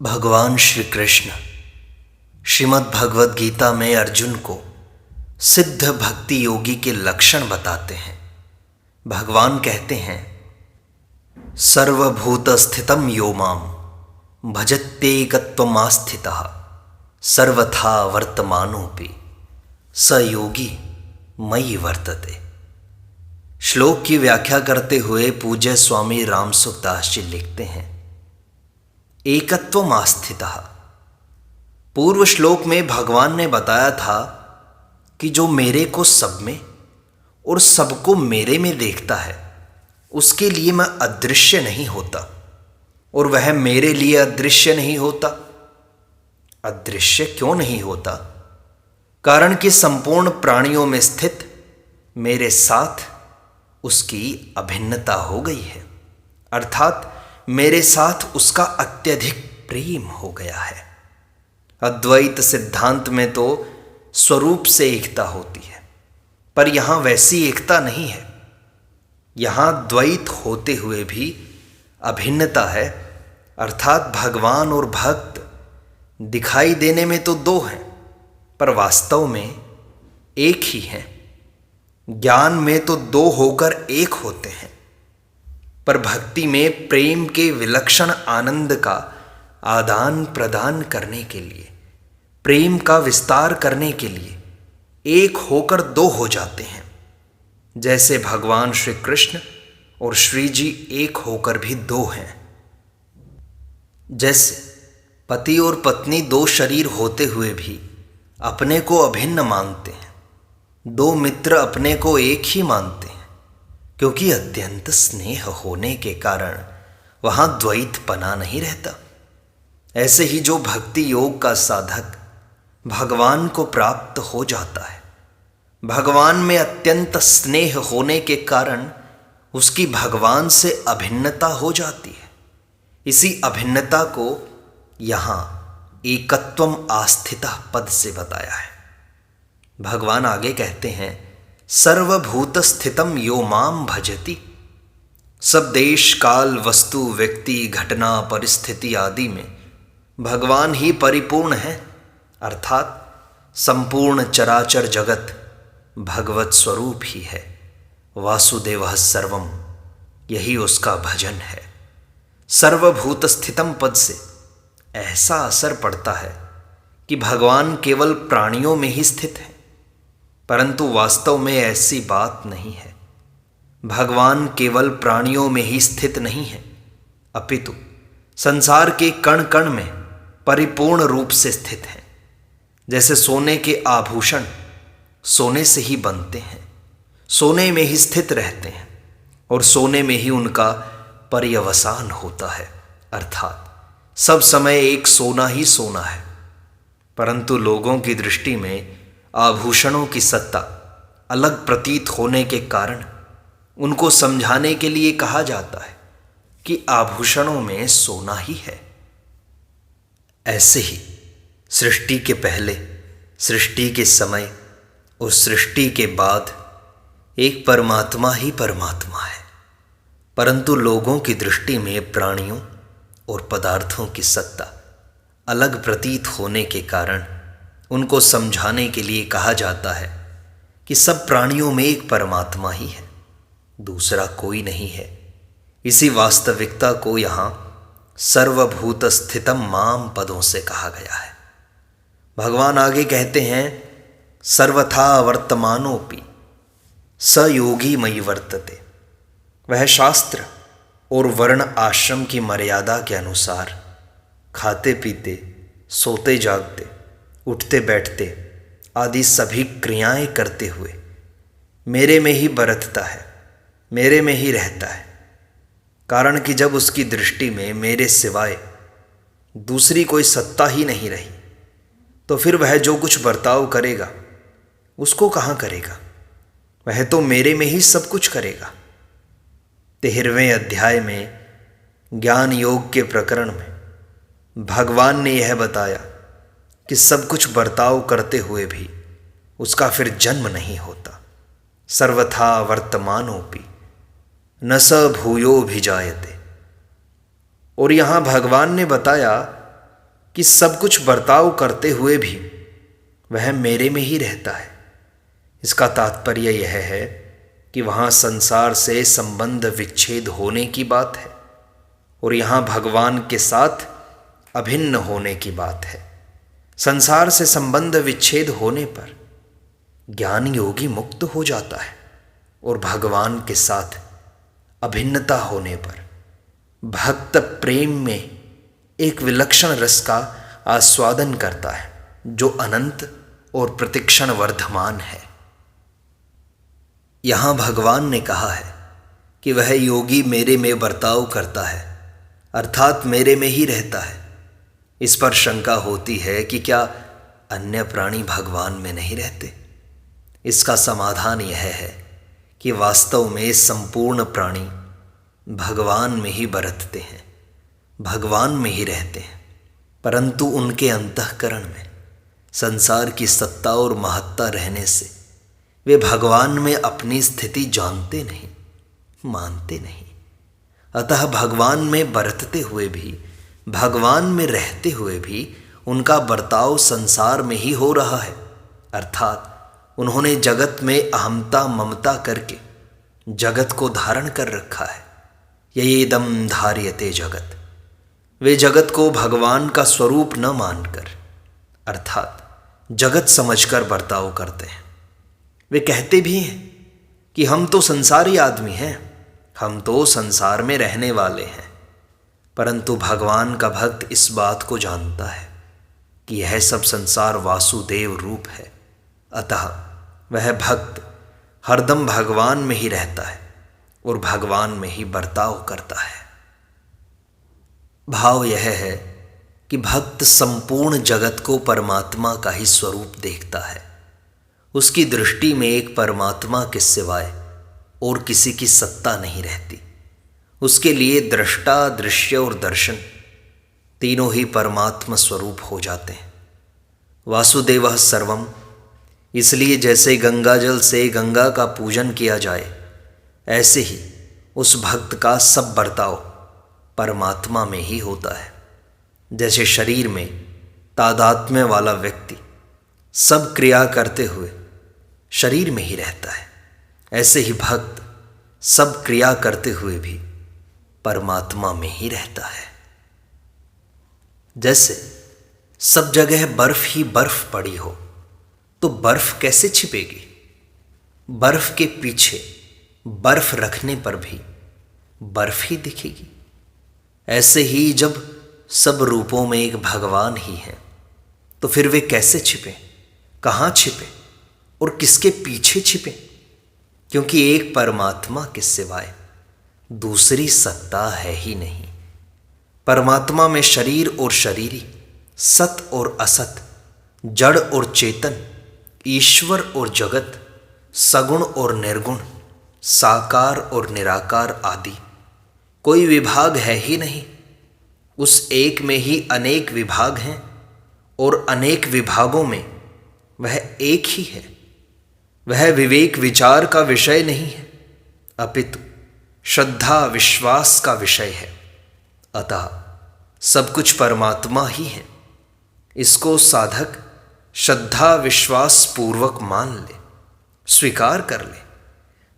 भगवान श्री कृष्ण श्रीमद् भगवद गीता में अर्जुन को सिद्ध भक्ति योगी के लक्षण बताते हैं। भगवान कहते हैं, सर्वभूत स्थितम यो माम भजत्येकत्वमास्थितः सर्वथा वर्तमानोपि स योगी मयि वर्तते। श्लोक की व्याख्या करते हुए पूज्य स्वामी रामसुखदास जी लिखते हैं, एकत्वम आस्थितः। पूर्व श्लोक में भगवान ने बताया था कि जो मेरे को सब में और सबको मेरे में देखता है उसके लिए मैं अदृश्य नहीं होता और वह मेरे लिए अदृश्य नहीं होता। अदृश्य क्यों नहीं होता? कारण कि संपूर्ण प्राणियों में स्थित मेरे साथ उसकी अभिन्नता हो गई है, अर्थात मेरे साथ उसका अत्यधिक प्रेम हो गया है। अद्वैत सिद्धांत में तो स्वरूप से एकता होती है, पर यहाँ वैसी एकता नहीं है। यहाँ द्वैत होते हुए भी अभिन्नता है, अर्थात भगवान और भक्त दिखाई देने में तो दो हैं पर वास्तव में एक ही हैं। ज्ञान में तो दो होकर एक होते हैं, पर भक्ति में प्रेम के विलक्षण आनंद का आदान प्रदान करने के लिए, प्रेम का विस्तार करने के लिए एक होकर दो हो जाते हैं। जैसे भगवान श्री कृष्ण और श्री जी एक होकर भी दो हैं। जैसे पति और पत्नी दो शरीर होते हुए भी अपने को अभिन्न मानते हैं, दो मित्र अपने को एक ही मानते हैं, क्योंकि अत्यंत स्नेह होने के कारण वहाँ द्वैतपना नहीं रहता। ऐसे ही जो भक्ति योग का साधक भगवान को प्राप्त हो जाता है, भगवान में अत्यंत स्नेह होने के कारण उसकी भगवान से अभिन्नता हो जाती है। इसी अभिन्नता को यहाँ एकत्वम आस्थितः पद से बताया है। भगवान आगे कहते हैं, सर्वभूत स्थितम यो माम भजति। सब देश काल वस्तु व्यक्ति घटना परिस्थिति आदि में भगवान ही परिपूर्ण है, अर्थात संपूर्ण चराचर जगत भगवत स्वरूप ही है। वासुदेवः सर्वम, यही उसका भजन है। सर्वभूत स्थितम पद से ऐसा असर पड़ता है कि भगवान केवल प्राणियों में ही स्थित है, परंतु वास्तव में ऐसी बात नहीं है। भगवान केवल प्राणियों में ही स्थित नहीं है, अपितु संसार के कण कण में परिपूर्ण रूप से स्थित है। जैसे सोने के आभूषण सोने से ही बनते हैं, सोने में ही स्थित रहते हैं और सोने में ही उनका पर्यवसान होता है, अर्थात सब समय एक सोना ही सोना है। परंतु लोगों की दृष्टि में आभूषणों की सत्ता अलग प्रतीत होने के कारण उनको समझाने के लिए कहा जाता है कि आभूषणों में सोना ही है। ऐसे ही सृष्टि के पहले, सृष्टि के समय और सृष्टि के बाद एक परमात्मा ही परमात्मा है, परंतु लोगों की दृष्टि में प्राणियों और पदार्थों की सत्ता अलग प्रतीत होने के कारण उनको समझाने के लिए कहा जाता है कि सब प्राणियों में एक परमात्मा ही है, दूसरा कोई नहीं है। इसी वास्तविकता को यहाँ सर्वभूत स्थितम माम पदों से कहा गया है। भगवान आगे कहते हैं, सर्वथा वर्तमानोपि स योगी मयि वर्तते। वह शास्त्र और वर्ण आश्रम की मर्यादा के अनुसार खाते पीते, सोते जागते, उठते बैठते आदि सभी क्रियाएं करते हुए मेरे में ही बरतता है, मेरे में ही रहता है। कारण कि जब उसकी दृष्टि में मेरे सिवाय दूसरी कोई सत्ता ही नहीं रही, तो फिर वह जो कुछ बर्ताव करेगा उसको कहाँ करेगा? वह तो मेरे में ही सब कुछ करेगा। 13वें अध्याय में ज्ञान योग के प्रकरण में भगवान ने यह बताया कि सब कुछ बर्ताव करते हुए भी उसका फिर जन्म नहीं होता। सर्वथा वर्तमानोपि न स भूयो भी जायते। और यहाँ भगवान ने बताया कि सब कुछ बर्ताव करते हुए भी वह मेरे में ही रहता है। इसका तात्पर्य यह है कि वहाँ संसार से संबंध विच्छेद होने की बात है और यहाँ भगवान के साथ अभिन्न होने की बात है। संसार से संबंध विच्छेद होने पर ज्ञान योगी मुक्त हो जाता है और भगवान के साथ अभिन्नता होने पर भक्त प्रेम में एक विलक्षण रस का आस्वादन करता है जो अनंत और प्रतिक्षण वर्धमान है। यहाँ भगवान ने कहा है कि वह योगी मेरे में बर्ताव करता है, अर्थात मेरे में ही रहता है। इस पर शंका होती है कि क्या अन्य प्राणी भगवान में नहीं रहते? इसका समाधान यह है कि वास्तव में संपूर्ण प्राणी भगवान में ही बरतते हैं, भगवान में ही रहते हैं, परंतु उनके अंतःकरण में संसार की सत्ता और महत्ता रहने से वे भगवान में अपनी स्थिति जानते नहीं, मानते नहीं। अतः भगवान में बरतते हुए भी, भगवान में रहते हुए भी उनका बर्ताव संसार में ही हो रहा है, अर्थात उन्होंने जगत में अहमता ममता करके जगत को धारण कर रखा है। ययेदं धार्यते जगत, वे जगत को भगवान का स्वरूप न मानकर अर्थात जगत समझकर बर्ताव करते हैं। वे कहते भी हैं कि हम तो संसारी आदमी हैं, हम तो संसार में रहने वाले हैं, परंतु भगवान का भक्त इस बात को जानता है कि यह सब संसार वासुदेव रूप है। अतः वह भक्त हरदम भगवान में ही रहता है और भगवान में ही बर्ताव करता है। भाव यह है कि भक्त संपूर्ण जगत को परमात्मा का ही स्वरूप देखता है। उसकी दृष्टि में एक परमात्मा के सिवाय और किसी की सत्ता नहीं रहती। उसके लिए दृष्टा, दृश्य और दर्शन तीनों ही परमात्मा स्वरूप हो जाते हैं। वासुदेवः सर्वम, इसलिए जैसे गंगाजल से गंगा का पूजन किया जाए, ऐसे ही उस भक्त का सब बर्ताव परमात्मा में ही होता है। जैसे शरीर में तादात्म्य वाला व्यक्ति सब क्रिया करते हुए शरीर में ही रहता है, ऐसे ही भक्त सब क्रिया करते हुए भी परमात्मा में ही रहता है। जैसे सब जगह बर्फ ही बर्फ पड़ी हो तो बर्फ कैसे छिपेगी? बर्फ के पीछे बर्फ रखने पर भी बर्फ ही दिखेगी। ऐसे ही जब सब रूपों में एक भगवान ही है तो फिर वे कैसे छिपे, कहाँ छिपे और किसके पीछे छिपे? क्योंकि एक परमात्मा के सिवाय दूसरी सत्ता है ही नहीं। परमात्मा में शरीर और शरीरी, सत और असत, जड़ और चेतन, ईश्वर और जगत, सगुण और निर्गुण, साकार और निराकार आदि कोई विभाग है ही नहीं। उस एक में ही अनेक विभाग हैं और अनेक विभागों में वह एक ही है। वह विवेक विचार का विषय नहीं है, अपितु श्रद्धा विश्वास का विषय है। अतः सब कुछ परमात्मा ही है। इसको साधक श्रद्धा विश्वास पूर्वक मान ले, स्वीकार कर ले।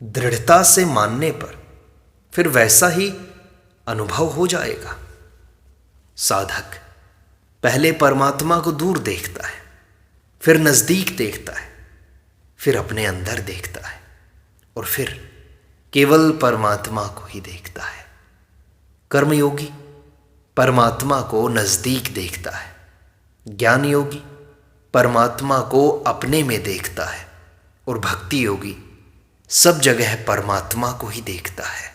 दृढ़ता से मानने पर फिर वैसा ही अनुभव हो जाएगा। साधक पहले परमात्मा को दूर देखता है, फिर नजदीक देखता है, फिर अपने अंदर देखता है और फिर केवल परमात्मा को ही देखता है। कर्मयोगी परमात्मा को नजदीक देखता है, ज्ञान योगी परमात्मा को अपने में देखता है और भक्ति योगी सब जगह परमात्मा को ही देखता है।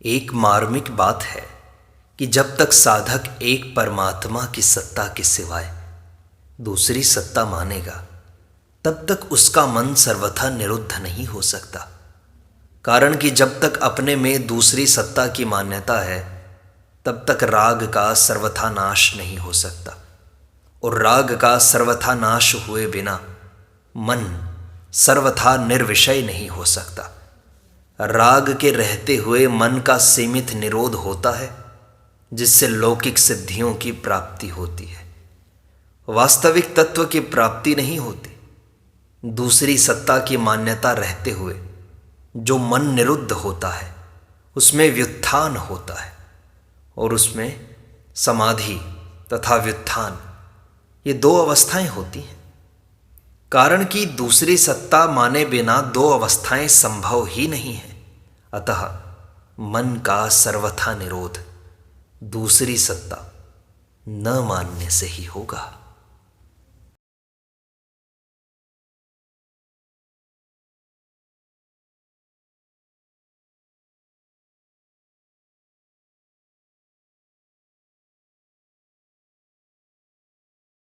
एक मार्मिक बात है कि जब तक साधक एक परमात्मा की सत्ता के सिवाय दूसरी सत्ता मानेगा, तब तक उसका मन सर्वथा निरुद्ध नहीं हो सकता। कारण कि जब तक अपने में दूसरी सत्ता की मान्यता है, तब तक राग का सर्वथा नाश नहीं हो सकता और राग का सर्वथा नाश हुए बिना मन सर्वथा निर्विषय नहीं हो सकता। राग के रहते हुए मन का सीमित निरोध होता है, जिससे लौकिक सिद्धियों की प्राप्ति होती है, वास्तविक तत्व की प्राप्ति नहीं होती। दूसरी सत्ता की मान्यता रहते हुए जो मन निरुद्ध होता है उसमें व्युत्थान होता है, और उसमें समाधि तथा व्युत्थान ये दो अवस्थाएं होती हैं। कारण कि दूसरी सत्ता माने बिना दो अवस्थाएं संभव ही नहीं है। अतः मन का सर्वथा निरोध दूसरी सत्ता न मानने से ही होगा।